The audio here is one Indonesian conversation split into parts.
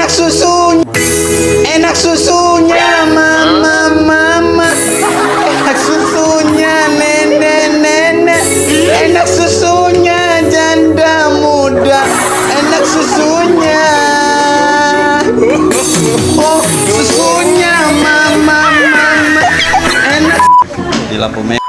Enak susunya, enak susunya mama mama, enak susunya nenek nenek, enak susunya janda muda, enak susunya, oh susunya mama mama, enak di lampu merah.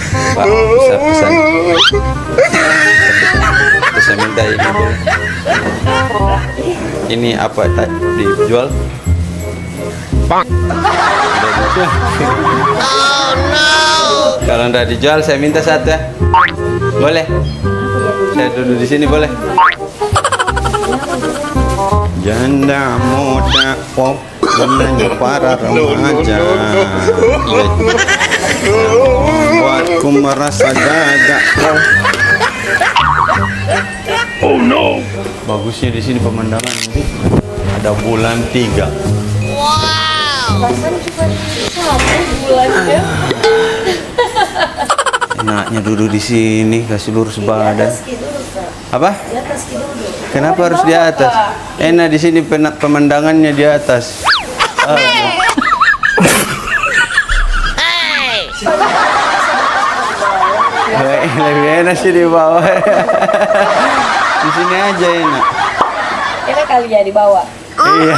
Pak, bisa pesan. Terus saya minta ini boleh. Ini apa dijual? Pak. Oh no. Kalau nggak dijual saya minta satu ya. Boleh? Saya duduk di sini boleh? Janda muda pop gunanya para remaja. Buatku merasa gagak. Oh no. Bagusnya di sini pemandangan nanti ada bulan 3. Wow. Enaknya duduk di sini kasih lurus badan. Apa? Kenapa harus di atas? Enak di sini pemandangannya di atas. Lebih enak sih di bawah. Di sini aja enak. Enak kali ya di bawah. Iya.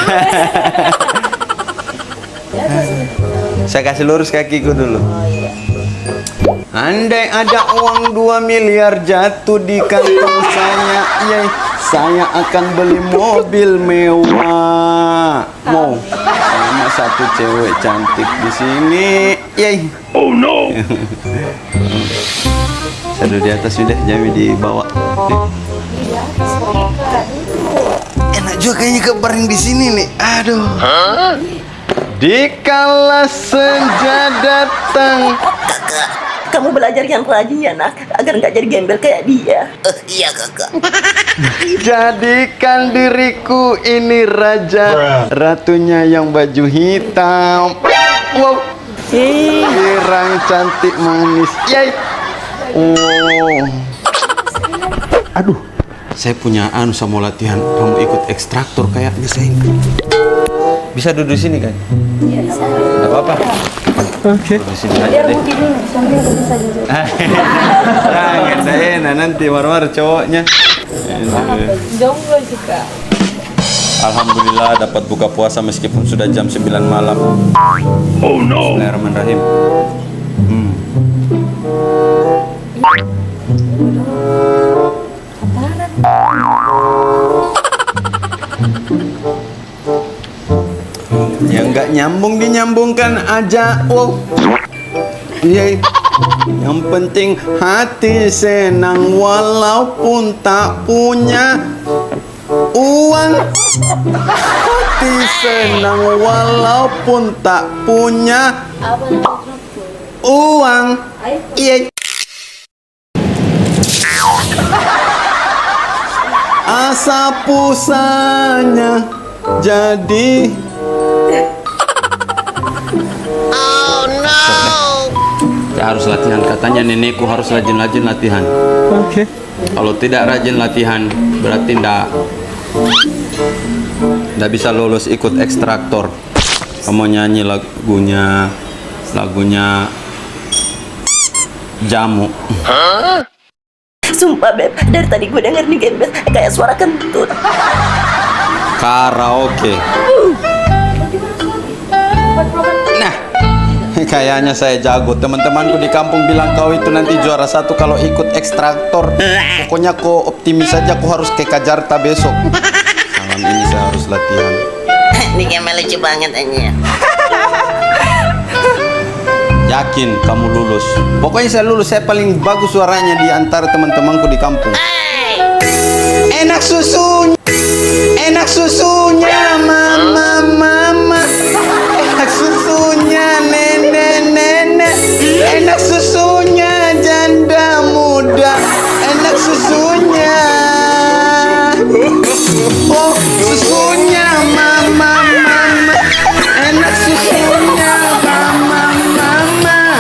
Saya kasih lurus kakiku dulu. Andai ada uang 2 miliar jatuh di kantong saya, yay, saya akan beli mobil mewah. Mau sama satu cewek cantik di sini, yay. Oh no. Saya duduk di atas sudah, Jami di bawah. Enak juga kayaknya kebaring di sini nih. Aduh. Dikala senja datang. Kakak, kamu belajar yang rajin ya nak, agar nggak jadi gembel kayak dia. Iya kakak. Jadikan diriku ini raja, ratunya yang baju hitam. Wow. Girang cantik manis. Yay. Oh. Aduh. Saya punya anu sama latihan. Kamu ikut ekstraktor kayaknya saya ini. Bisa duduk di sini kan? Iya bisa. Enggak apa-apa. Oke. Duduk di sini aja deh. Jangan enak nanti marah-marah cowoknya. Jomblo juga. Alhamdulillah dapat buka puasa meskipun sudah jam 9 malam. Oh no. Bismillahirrahmanirrahim. Yang nggak nyambung dinyambungkan aja. Wow. Iya. Yang penting hati senang walaupun tak punya uang. Hati senang walaupun tak punya uang. Iya. Asa pusanya jadi. Oh no. Saya harus latihan, katanya nenekku harus rajin-rajin latihan. Oke. Kalau tidak rajin latihan berarti ndak bisa lolos ikut ekstraktor. Kamu nyanyi lagunya Jamu. Sumpah beb, dari tadi gue denger nih gembel kayak suara kentut. Karaoke. Nah, kayaknya saya jago. Teman-temanku di kampung bilang kau itu nanti juara 1 kalau ikut ekstraktor. Pokoknya kau optimis saja, kau harus ke Kajarta besok. Malam ini saya harus latihan. Ini gembel lucu banget aja. Yakin kamu lulus? Pokoknya saya lulus, saya paling bagus suaranya di antara teman-temanku di kampung. Enak susunya, enak susunya mama mama, enak susunya nenek nenek, enak susunya janda muda, enak susunya, oh susunya mama mama, enak susunya mama mama.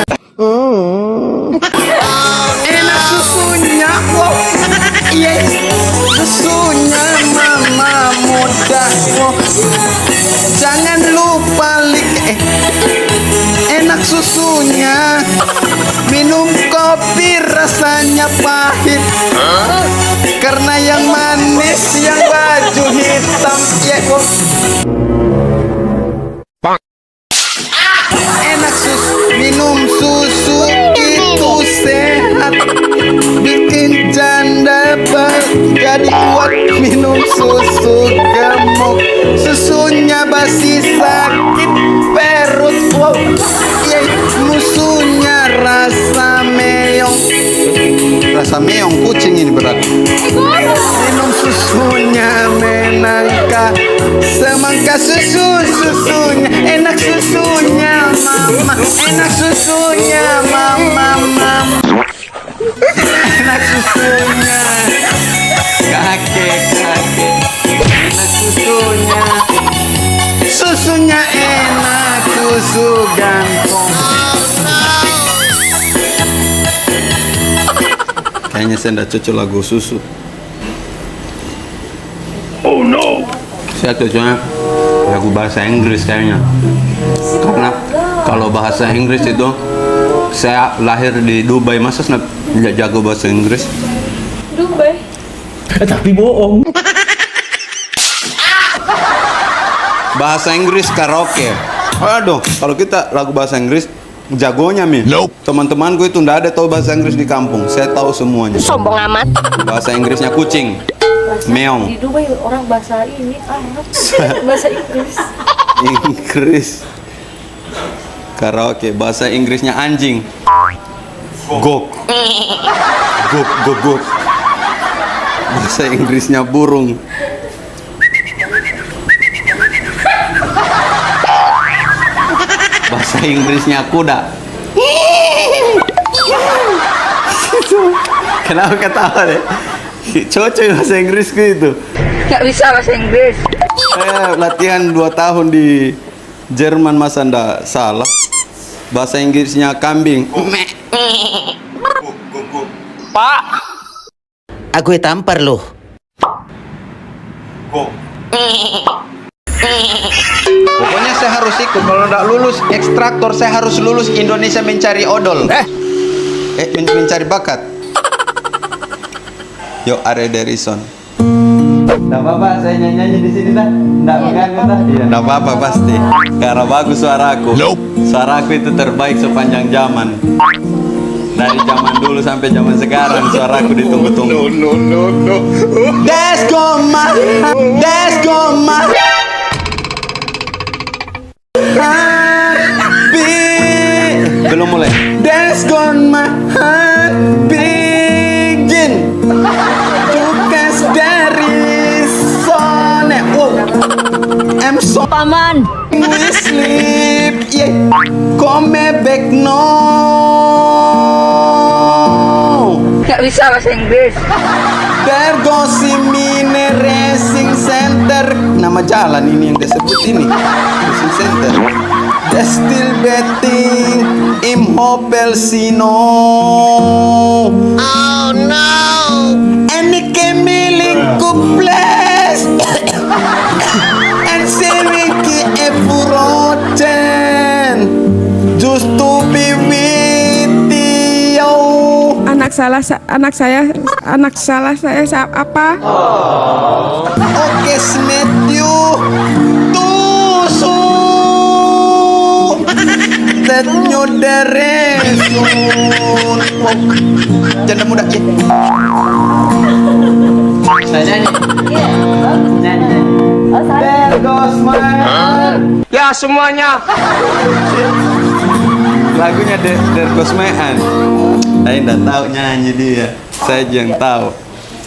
susunya. Minum kopi rasanya pahit, karena yang manis yang baju hitam. Ya kok enak minum susu itu sehat, bikin janda jadi kuat. Minum susu gemuk, susunya basi sakit perut. Wow, musuhnya rasa meong. Rasa meong kucing ini berarti. Minum susunya menangka, semangka susunya enak, susunya mama enak, susunya mama enak, susunya kakek enak, susunya enak, susu gantong. Kayaknya saya nggak cocok lagu susu. Oh no. Saya cocoknya lagu bahasa Inggris kayaknya. Karena kalau bahasa Inggris itu, saya lahir di Dubai, masa nggak jago bahasa Inggris? Dubai. Tapi bohong. Bahasa Inggris karaoke. Aduh, kalau kita lagu bahasa Inggris jagonya Mi. Nope. Teman-temanku itu nggak ada tahu bahasa Inggris di kampung. Saya tahu semuanya. Sombong amat. Bahasa Inggrisnya kucing, meong. Di Dubai orang bahasa ini Arab, bahasa Inggris. Inggris karaoke. Bahasa Inggrisnya anjing, gok. Bahasa Inggrisnya burung, bahasa Inggrisnya kuda. Kenapa ketawa deh? Cocok bahasa Inggrisku itu. Nggak bisa bahasa Inggris. Latihan 2 tahun di Jerman, masa ndak salah. Bahasa Inggrisnya kambing. Pak, aku tampar loh. Pokoknya saya harus ikut. Kalau nggak lulus ekstraktor, saya harus lulus Indonesia Mencari Odol. Mencari bakat. Yo, Are Derison. Nggak apa-apa, saya nyanyi di sini dah. Nggak mengganggu dah. Iya, nggak apa-apa pasti. Karena bagus suaraku. Suaraku itu terbaik sepanjang zaman. Dari zaman dulu sampai zaman sekarang, suaraku ditunggu-tunggu. No. Let's go ma. Belum mulai. Let's go my heart begin. Tugas dari Sone. I'm so Paman. we sleep. Yeah. Come back no. Nggak bisa bahasa Inggris. There goes Mine Racing Center. Nama jalan ini yang disebut ini. Racing Center. They're still betting in Hopelsino. Oh no. Any kemiling kuples. And Seriki Epurochen. Just to be with you. Anak salah saya apa? Oke, smet you. Tusu. Tetnyo deresun. Janda muda ya. Saya nyanyi. Iya, bagus. Nyanyi. Oh, saya. There goes my heart. Ya semuanya. Lagunya There Goes My Heart. Saya tidak tahu nyanyi dia. Saya aja yang tahu.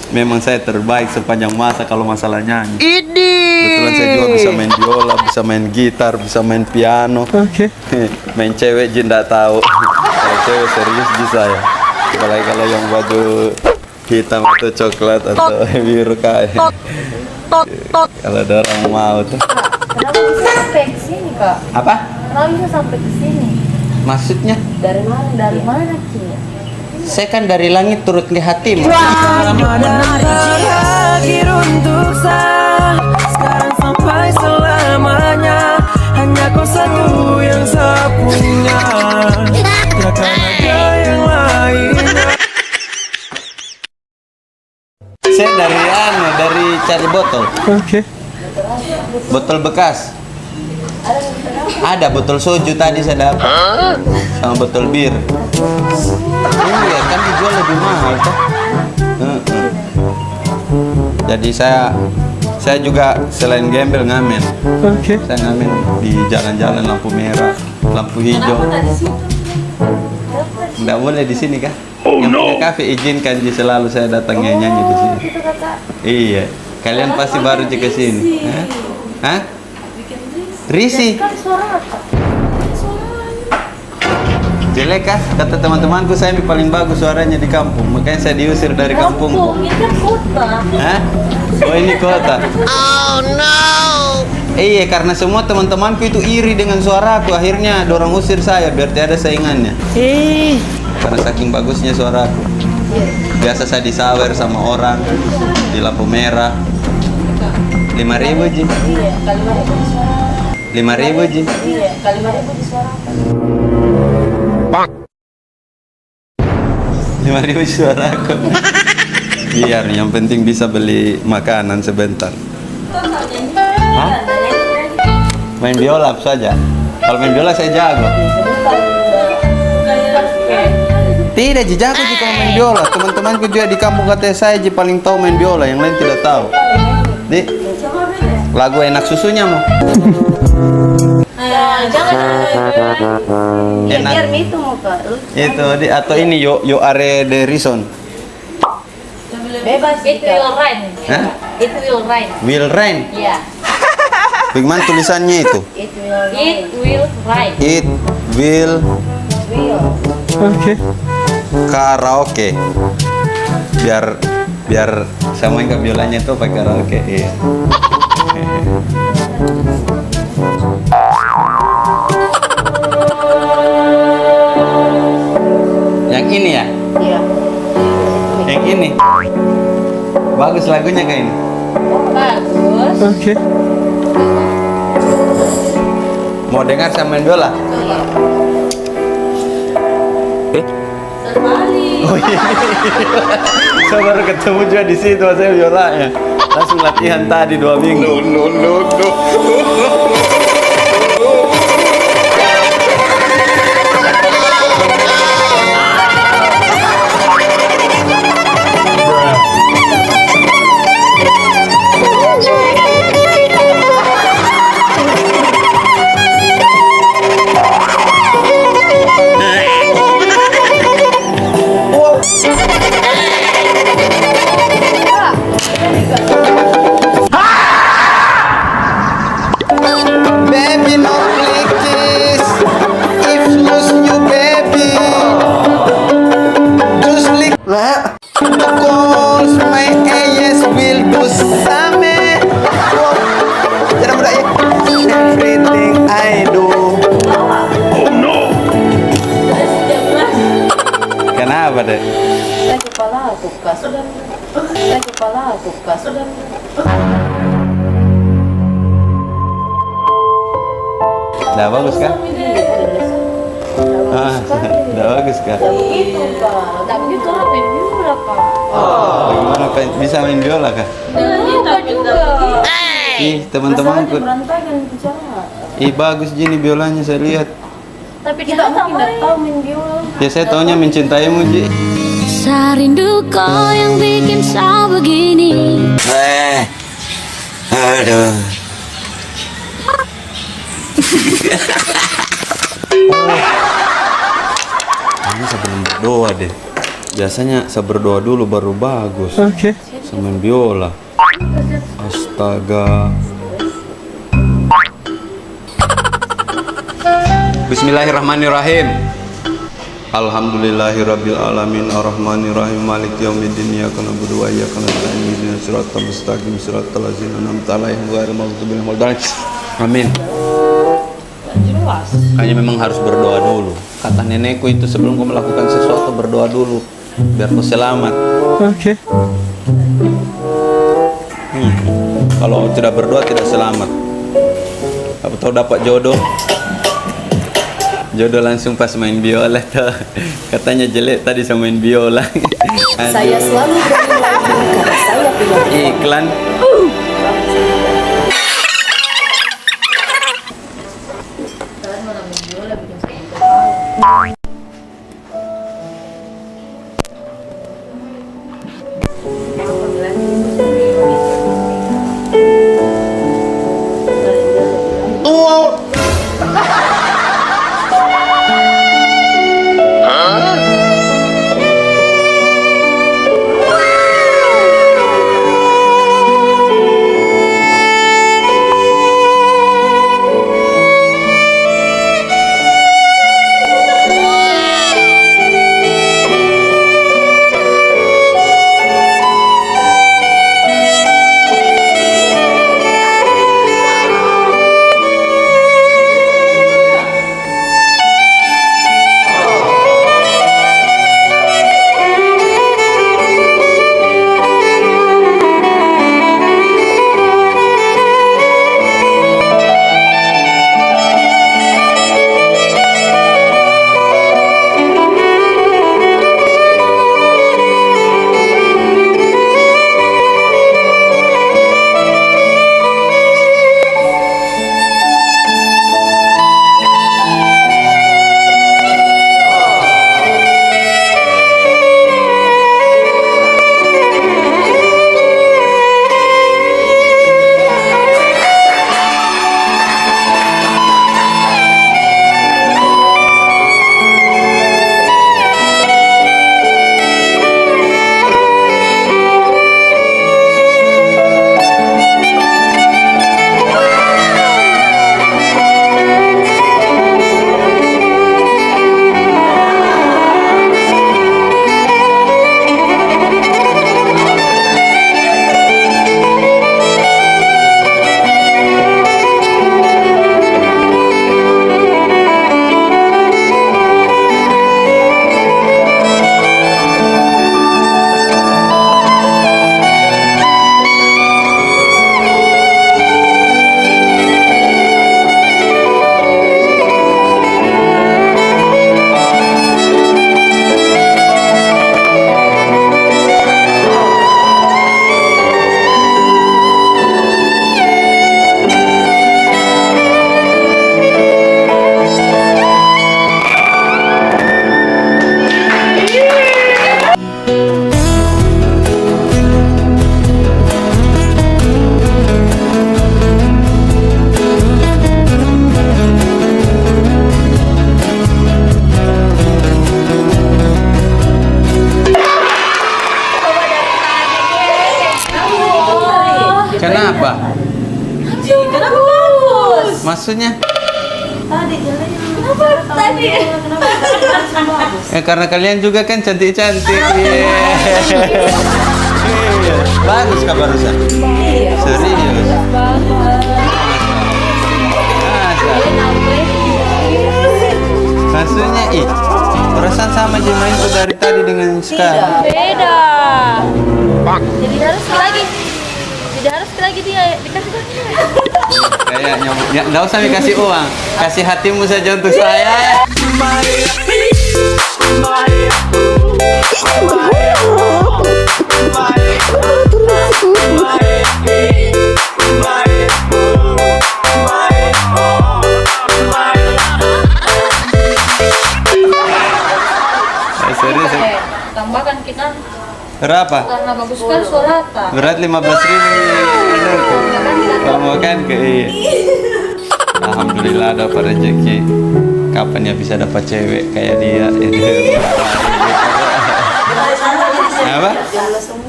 Memang saya terbaik sepanjang masa kalau masalah nyanyi. Kebetulan saya juga bisa main biola, bisa main gitar, bisa main piano. Oke. Main cewek je tidak tahu. Kalau cewek serius di saya. Apalagi kalau yang baju hitam atau coklat atau biru kayak. Kalau ada orang mau tuh. Kenapa bisa sampai ke sini, Kak? Apa? Kenapa bisa sampai ke sini? Maksudnya? Dari mana? Dari mana, Ki? Saya kan dari langit turut ke hatimu. Berakhir untuk saya, sekarang sampai selamanya, hanya kau satu yang saya punya. cari botol. Oke. Botol bekas. Ada botol soju tadi saya dapat. Sama botol bir. Iya, kan dijual lebih mahal toh. Jadi saya juga selain gembel ngamen. Oke. Saya ngamen di jalan-jalan lampu merah, lampu hijau. Nggak boleh di sini kah? Yang punya kafe izinkan jadi selalu saya datang nyanyi di sini. Iya, kalian pasti baru ke sini. Hah? Risi. Jelek kah? Kata teman-temanku saya paling bagus suaranya di kampung, makanya saya diusir dari kampungku. Ini kan kota. Hah? Oh ini kota. Oh no. Iya, karena semua teman-temanku itu iri dengan suaraku, akhirnya dorong usir saya biar tidak ada saingannya. Karena saking bagusnya suaraku. Biasa saya disawer sama orang di lampu merah. 5.000 Ji. Iya, kali 5.000 disuarakan. 5.000 Ji. Iya, kali 5.000 disuarakan. 5.000 suaraku. Biar yang penting bisa beli makanan sebentar. Hah? Main biola saja. Kalau main biola saya jago. Tidak, Ji, jago Ji kalau main biola. Teman-temanku juga di kampung katanya saya Ji paling tahu main biola, yang lain tidak tahu. Di lagu enak susunya mau. Jangan. Enak. Biar itu muka. Itu di atau ini yo are de rison. Bebas. It will rain. Hah? It will rain. Will rain. Iya. Bagaimana tulisannya itu? It will rain. It will rain. It will Will. Oke. karaoke. Biar sama yang biolanya itu pakai karaoke. Iya. Yang ini ya? Iya. Yang ini. Bagus lagunya kayak ini. Bagus. Oke. Mau dengar sama main biola? Sekali. Oh iya. Saya baru ketemu juga di situ saya biolanya. Langsung latihan tadi 2 minggu. No. Baby, no click this. If lose you, baby, just lick. Nah, calls my AS will do some. Jangan berat ya. Everything I do. Kenapa deh? Saya kepala aku kas. Saya kepala aku kas. Udah bagus kan? Udah bagus kan? Begitu Pak. Tak begitu orang main biola Pak. Bagaimana bisa main biola kah? Lupa juga. Ih, teman-temanku. Berantakan bicara. Ih, bagus Ji nih biolanya saya lihat. Tapi kita mungkin tidak tahu main biola. Ya saya taunya mencintaimu Ji. Rindu kau yang bikin saya begini. Aduh. Ini sebelum berdoa deh. Biasanya saya berdoa dulu baru bagus. Oke. Saya main biola. Astaga. Bismillahirrahmanirrahim. Alhamdulillahirabbil alamin arrahmanirrahim maliki yaumiddin iyyaka na'budu wa iyyaka nasta'in ihdinas siratal mustaqim siratal ladzina an'amta 'alaihim ghairil maghdubi 'alaihim waladdallin. Amin. Hanya memang harus berdoa dulu. Kata nenekku itu sebelum kau melakukan sesuatu berdoa dulu biar kau selamat. Oke. Kalau tidak berdoa tidak selamat. Apa tahu dapat jodoh. Jodoh langsung pas main biola tuh. Katanya jelek tadi sama main biola. Saya selalu berdoa karena saya Iklan. Kalian mana menjual bikin saya Wow. Kenapa? Kenapa bagus? Maksudnya? Tadi jalannya. Kenapa tadi? Kenapa bagus? Karena kalian juga kan cantik-cantik. Iya. Bagus kah barusan? Serius? Maksudnya, perasaan sama aja main tuh dari tadi dengan sekarang. Beda. Jadi harus lagi. Jadi harus lagi dia dikasih Kayaknya nggak usah dikasih uang, kasih hatimu saja untuk saya. Serius? Tambahkan kita Berapa? karena bagus sekali suarata. Berat 15.000. Kamu kan ke Alhamdulillah dapat rezeki. Kapan ya bisa dapat cewek kayak dia? Apa?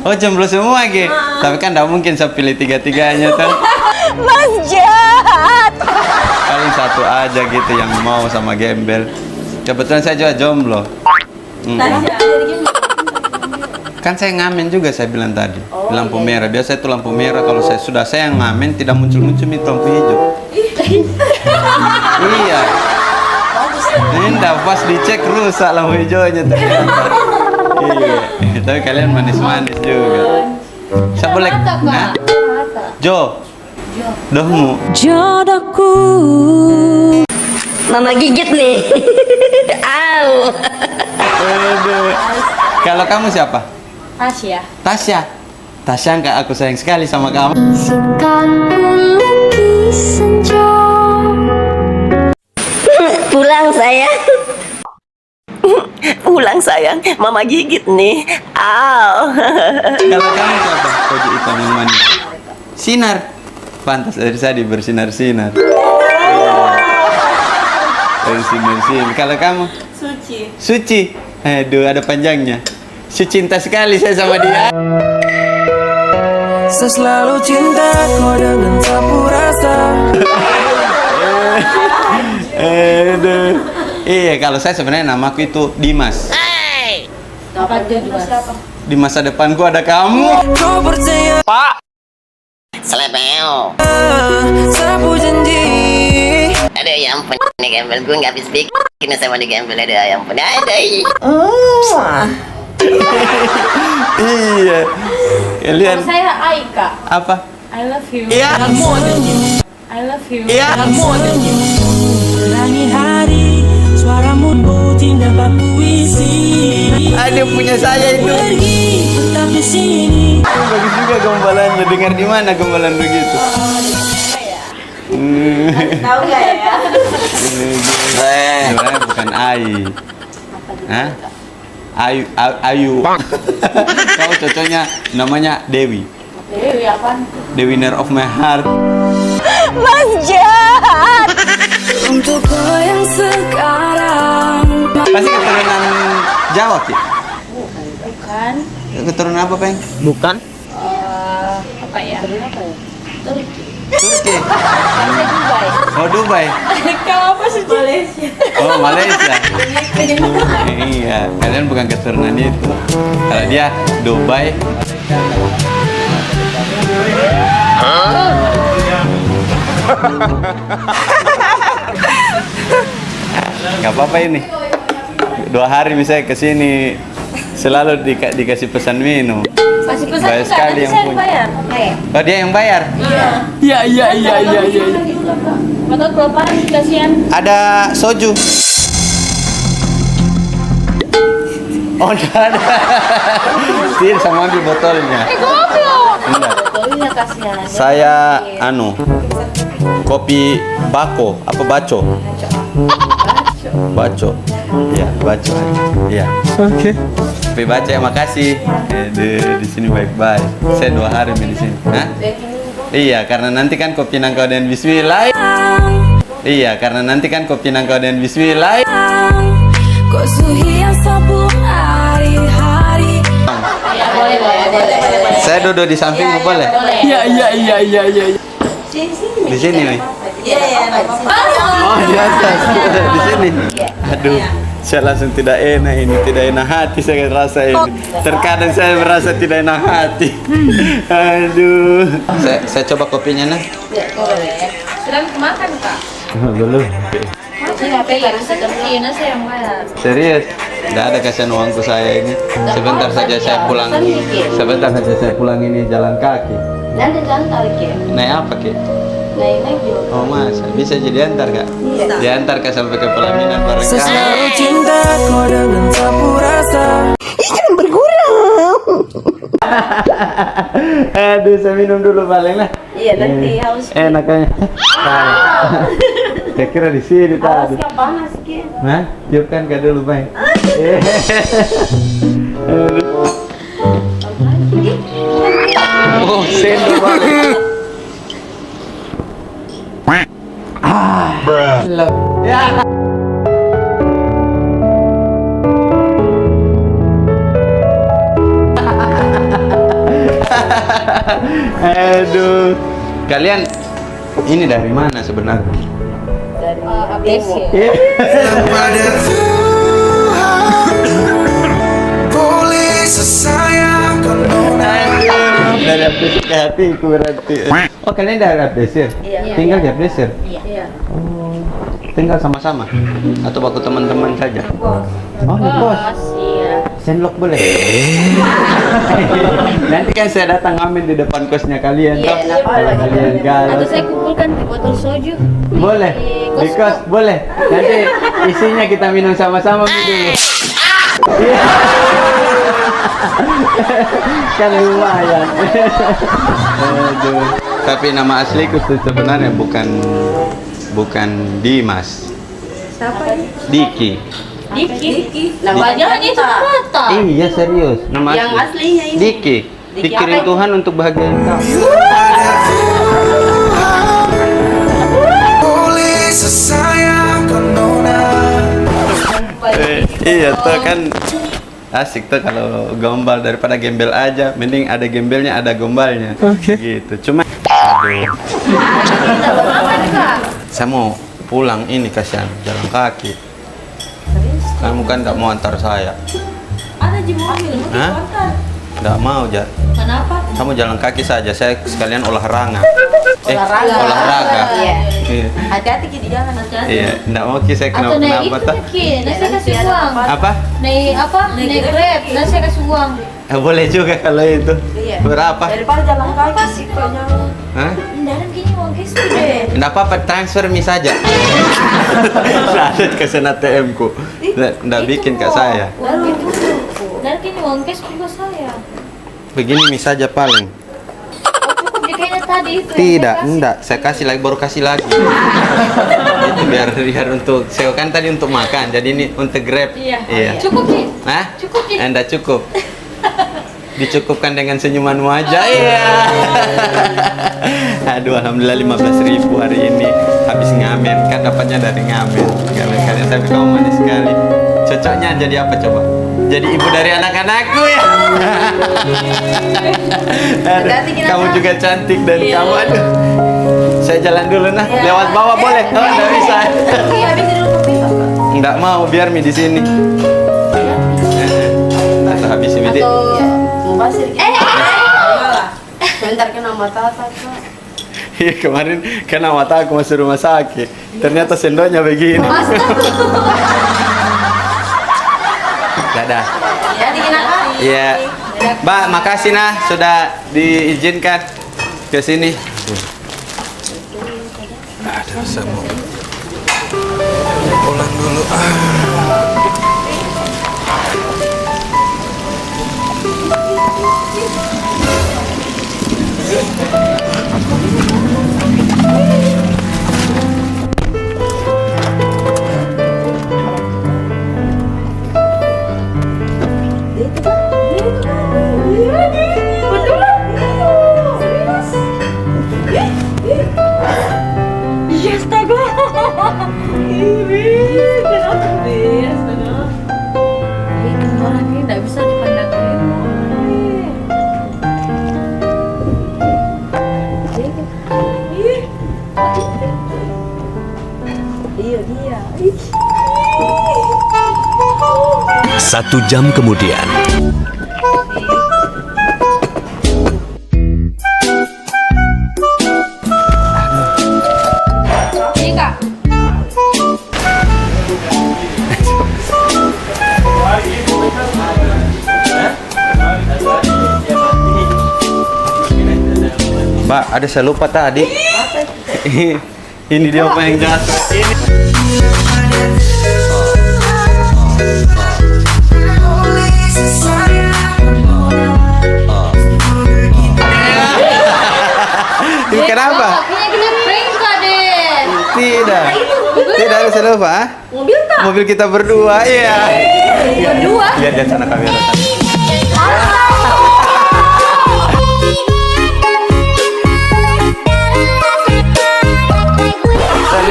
Oh jomblo semua Ki. Tapi kan tidak mungkin saya pilih tiga-tiganya kan. Mas jahat. Paling satu aja gitu yang mau sama gembel. Kebetulan saya juga jomblo. Kan saya ngamen juga saya bilang tadi. Di lampu merah. Biasa itu lampu merah kalau saya yang ngamen tidak muncul-muncul itu lampu hijau. Iya. Ini pas dicek rusak lampu hijaunya ternyata. Iya. Tapi kalian manis-manis juga. Saya boleh? Hah? Jo. Dohmu. Jodohku. Mama gigit nih. Au. Aduh. Kalau kamu siapa? Tasya. Tasya. Tak sangka aku sayang sekali sama kamu. Sikat lukis senja. Pulang sayang. Pulang sayang, mama gigit nih. Au. Kalau kamu siapa? Baju hitam yang manis. Sinar. Pantas dari tadi bersinar-sinar. Bersinar-sinar. Kalau kamu? Suci. Suci. Aduh, ada panjangnya. Cinta sekali saya sama dia. Saya selalu cinta kau dengan sapu rasa. Aduh. Iya, kalau saya sebenarnya namaku itu Dimas. Apa dia Dimas? Di masa depanku ada kamu. Kau percaya Selepeo. sapu janji. Aduh ya ampun, ini gembel gue nggak habis bikin sama di gembel. Aduh ya ampun, aduh. Iya. Kalian Saya Aika. apa? I love you. Iya. I love you. Iya. Langit hari, suaramu putih dapat puisi. Ada punya saya itu. Pergi tetap di sini. Bagus juga gombalannya. Dengar di mana gombalan begitu? Tahu nggak ya? Sebenarnya bukan Ai. Hah? Ayu. Kau cocoknya namanya Dewi. Dewi apaan? The winner of my heart. Mas jahat. Untuk kau yang sekarang. Pasti keturunan Jawa, Ki? Bukan. Keturunan apa, Peng? Bukan. Apa ya? Turki. Turki. Saya Dubai. Oh, Dubai. Kau apa sih Malaysia? Oh, Malaysia. Iya, kalian bukan keturunan itu. Kalau dia Dubai. Gak apa-apa ini. 2 hari misalnya kesini selalu dikasih pesan minum. Kasih pesan Bayar juga, sekali nanti yang saya punya. bayar. Oh, dia yang bayar? Iya. Betul kelaparan kasihan. Ada soju. Oh, enggak ada. Sir, sama ambil botolnya. Goblok. Enggak. Betulnya kasihan. Saya kopi bako apa baco? Baco. Iya, baco. Iya. Oke. Kopi baco ya, makasih. Di sini baik-baik. Saya 2 hari di sini. Hah? Iya, karena nanti kan kopi nangkau dan bismillah. Iya, karena nanti kan kopi nangkau dan bismillah. Kau suhi yang sapu hari-hari. Ya, boleh. Saya duduk di sampingmu boleh? Iya. Di sini nih. Iya. Oh, di atas. Di sini. Aduh, saya langsung tidak enak ini, tidak enak hati saya rasa ini. Terkadang saya merasa tidak enak hati. Aduh. Saya coba kopinya nah. Boleh. Sudah makan, Kak? Belum. Masih HP ya, sepertinya saya yang bayar. Serius? Tidak ada kasihan uangku saya ini. Sebentar saja saya pulang. Sebentar saja saya pulang ini jalan kaki. Nanti jantar, Ki. Naik apa Ki? Naik juga. Oh masa? Bisa jadi antar Kak? Diantar Kak sampai ke pelaminan bareng Saya Kak. selalu cinta kau dengan sapu rasa. Aduh, saya minum dulu paling lah. Iya, nanti haus. Enak kayaknya. Saya kira di sini tadi. Hausnya panas, Ki. Hah? Tiupkan Kak dulu, Bang. Oh, sendok balik. Ya. Aduh. Kalian ini dari mana sebenarnya? Dari aplikasi. Pada Tuhan, boleh sesayang kau. Dari aplikasi ke hatiku berarti. Oh, kalian dari aplikasi? Iya. Tinggal di aplikasi? Iya. Tinggal sama-sama? Atau waktu teman-teman saja? Oh, bos. Iya. Sendok boleh? Nanti kan saya datang ngamen di depan kosnya kalian. Iya, toh? nggak apa-apa. Kalau kalian galau. Atau saya kumpulkan di botol soju. Boleh? Di kos boleh? Nanti isinya kita minum sama-sama dulu. Iya. Kan lumayan. Aduh. Tapi nama asliku tuh sebenarnya bukan Dimas. Siapa ini? Diki. Diki. Namanya itu Mata. Iya serius. Nama Yang aslinya ini. Diki. Dikirim apa? Tuhan untuk bahagiain kamu. Iya tuh kan asik tuh kalau gombal daripada gembel aja, mending ada gembelnya ada gombalnya. Oke. Gitu. Cuma aduh, Apa nih, Kak? saya mau pulang ini kasihan jalan kaki. Kamu kan nggak mau antar saya. Ada di mobil, mau Hah? diantar. Nggak mau, Jat. Kenapa? Kamu jalan kaki saja, saya sekalian olahraga. Olahraga. Iya. Hati-hati di jalan. Hati-hati. Iya, nggak mau Ki, saya Atau naik kenapa itu tak? Ki, nanti saya kasih uang. Apa? Naik apa? Naik Grab, nanti saya kasih uang. Boleh juga kalau itu. Iya. Berapa? Daripada jalan kaki sih kayaknya. Hah? Dalam gini uang cash deh. Nggak apa-apa, transfer mi saja. Nggak ada kesan ATM ku. Nggak bikin kak saya. Uang itu. Dalam gini uang cash juga saya. Begini mi saja paling. Cukup di kayaknya tadi itu. yang Tidak, saya kasih. enggak. Saya kasih lagi, baru kasih lagi. Itu biar untuk saya kan tadi untuk makan, jadi ini untuk Grab. Iya. Cukup nih. Hah? Cukup nih. Enggak cukup. Dicukupkan dengan senyumanmu aja. Iya. Aduh, alhamdulillah 15.000 hari ini habis ngamen. Kan dapatnya dari ngamen. Kalian tapi kamu manis sekali. Cocoknya jadi apa coba? Jadi ibu dari anak-anakku ya. Aduh, kamu juga cantik dan kamu aduh. Saya jalan dulu nah. Lewat bawah boleh? Oh, enggak bisa. Iya, habis dulu kopi. Enggak mau, biar mi di sini. Atau habis ini. Mau basir. Sebentar kena mata Kak. Iya kemarin kena mata aku masuk rumah sakit. Ternyata sendoknya begini. Dadah. Ya dikena kaki. Iya. Mbak, makasih nah sudah diizinkan ke sini. Ada sama. Pulang dulu. Orang ini nggak bisa dipandang. Iya dia. 1 jam kemudian. Ini Kak. Mbak, ada saya lupa tadi. Ini dia apa yang jatuh. Ini. Ini kenapa? Kayaknya kita prank Kak Den. Tidak. Tidak ada saya lupa. Ah? Mobil tak? Mobil kita berdua, iya. Berdua. Lihat di sana kamera.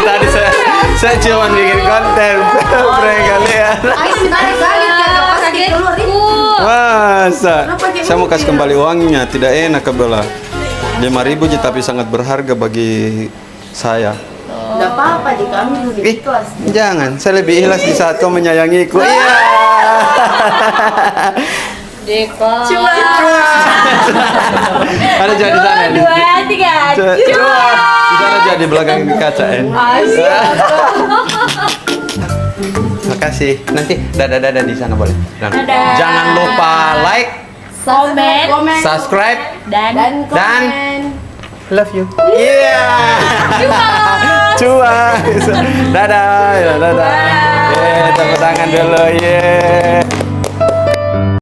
Tadi saya cuma bikin konten prank kalian. Kagetku. Masa? Saya mau kasih kembali uangnya, tidak enak kebelah. 5.000 aja tapi sangat berharga bagi saya. Enggak apa-apa di kami lebih Ih, ikhlas. jangan, saya lebih ikhlas di saat kau menyayangiku. Iya. Deka. Ada jadi sana. Di 2, 3. Di sana jadi belakang kaca ya. Makasih. Nanti dadah di sana boleh. Dadah. Jangan lupa like, Komen. subscribe, Dan dan love you. Iya. Cuan. Dadah. Dadah. Tepuk tangan dulu. Yeah.